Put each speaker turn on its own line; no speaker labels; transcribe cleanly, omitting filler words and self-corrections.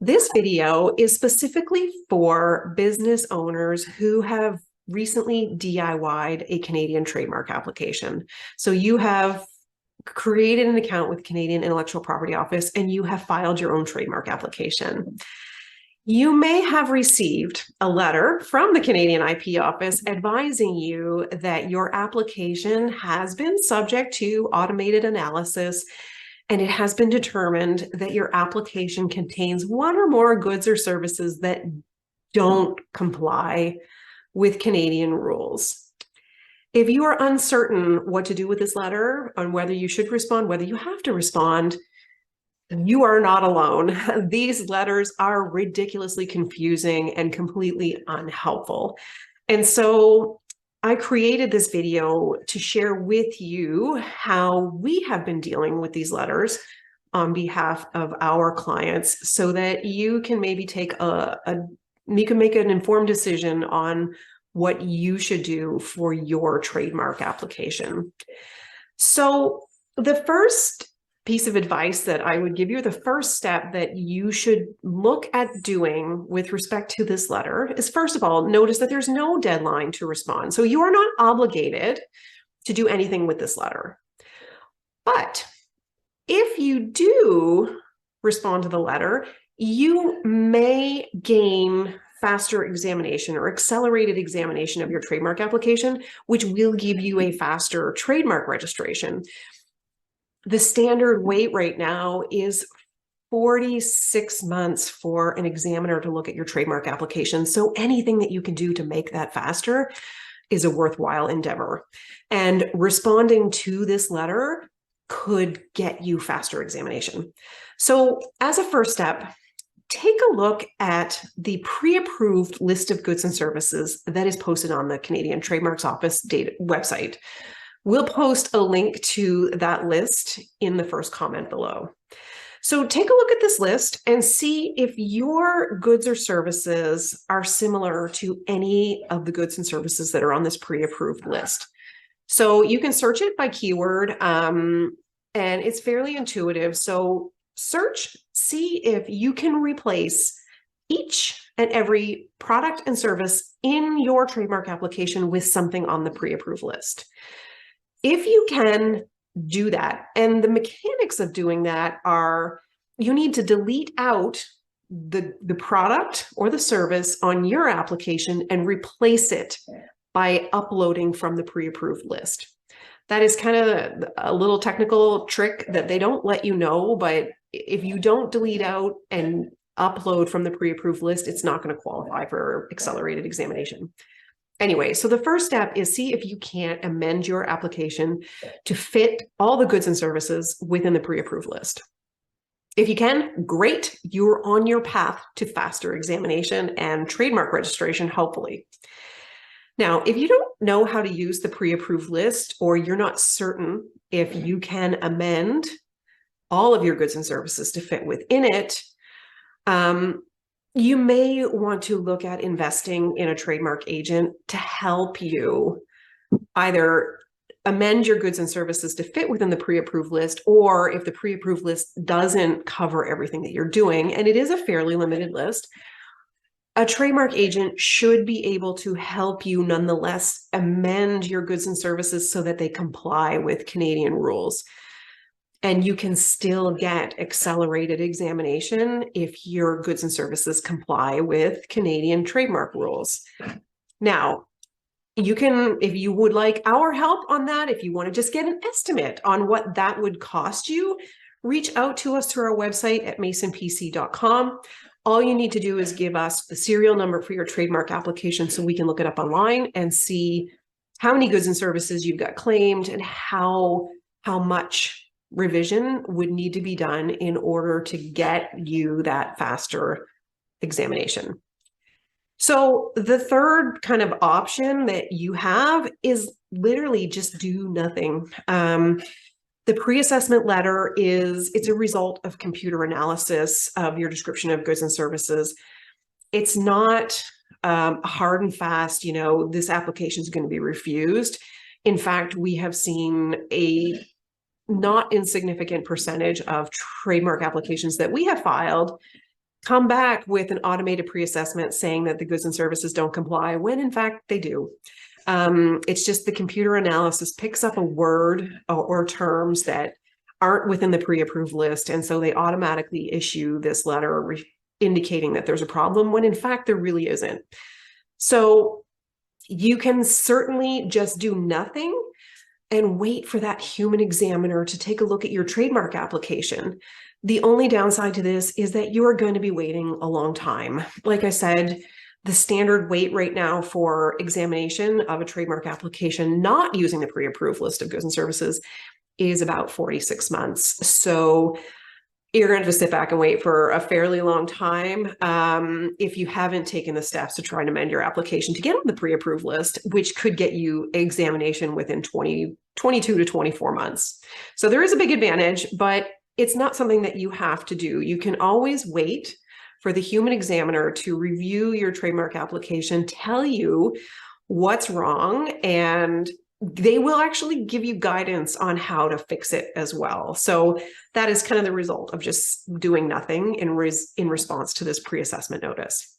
This video is specifically for business owners who have recently DIY'd a Canadian trademark application. So you have created an account with Canadian Intellectual Property Office and you have filed your own trademark application. You may have received a letter from the Canadian IP Office advising you that your application has been subject to automated analysis, and it has been determined that your application contains one or more goods or services that don't comply with Canadian rules. If you are uncertain what to do with this letter, on whether you should respond, whether you have to respond, you are not alone. These letters are ridiculously confusing and completely unhelpful. And so I created this video to share with you how we have been dealing with these letters on behalf of our clients so that you can maybe take you can make an informed decision on what you should do for your trademark application. So the first piece of advice that I would give you, the first step that you should look at doing with respect to this letter is, first of all, notice that there's no deadline to respond. So you are not obligated to do anything with this letter. But if you do respond to the letter, you may gain faster examination or accelerated examination of your trademark application, which will give you a faster trademark registration. The standard wait right now is 46 months for an examiner to look at your trademark application. So anything that you can do to make that faster is a worthwhile endeavor. And responding to this letter could get you faster examination. So as a first step, take a look at the pre-approved list of goods and services that is posted on the Canadian Trademarks Office website. We'll post a link to that list in the first comment below. So take a look at this list and see if your goods or services are similar to any of the goods and services that are on this pre-approved list. So you can search it by keyword, and it's fairly intuitive. So search, see if you can replace each and every product and service in your trademark application with something on the pre-approved list. If you can do that, and the mechanics of doing that are, you need to delete out the product or the service on your application and replace it by uploading from the pre-approved list. That is kind of a little technical trick that they don't let you know, but if you don't delete out and upload from the pre-approved list, it's not going to qualify for accelerated examination. Anyway, so the first step is see if you can't amend your application to fit all the goods and services within the pre-approved list. If you can, great, you're on your path to faster examination and trademark registration, hopefully. Now, if you don't know how to use the pre-approved list, or you're not certain if you can amend all of your goods and services to fit within it, you may want to look at investing in a trademark agent to help you either amend your goods and services to fit within the pre-approved list, or if the pre-approved list doesn't cover everything that you're doing, and it is a fairly limited list, a trademark agent should be able to help you nonetheless amend your goods and services so that they comply with Canadian rules. And you can still get accelerated examination if your goods and services comply with Canadian trademark rules. Now, you can, if you would like our help on that, if you want to just get an estimate on what that would cost you, reach out to us through our website at masonpc.com. All you need to do is give us the serial number for your trademark application so we can look it up online and see how many goods and services you've got claimed and how much revision would need to be done in order to get you that faster examination. So the third kind of option that you have is literally just do nothing. The pre-assessment letter it's a result of computer analysis of your description of goods and services. It's not hard and fast, this application is going to be refused. In fact, we have seen a not insignificant percentage of trademark applications that we have filed come back with an automated pre-assessment saying that the goods and services don't comply, when in fact they do. It's just the computer analysis picks up a word or terms that aren't within the pre-approved list, and so they automatically issue this letter indicating that there's a problem, when in fact there really isn't. So you can certainly just do nothing and wait for that human examiner to take a look at your trademark application. The only downside to this is that you are going to be waiting a long time. Like I said, the standard wait right now for examination of a trademark application not using the pre-approved list of goods and services is about 46 months. So you're going to have to sit back and wait for a fairly long time if you haven't taken the steps to try and amend your application to get on the pre-approved list, which could get you examination within 22 to 24 months. So there is a big advantage, but it's not something that you have to do. You can always wait for the human examiner to review your trademark application, tell you what's wrong, and they will actually give you guidance on how to fix it as well. So that is kind of the result of just doing nothing in response to this pre-assessment notice.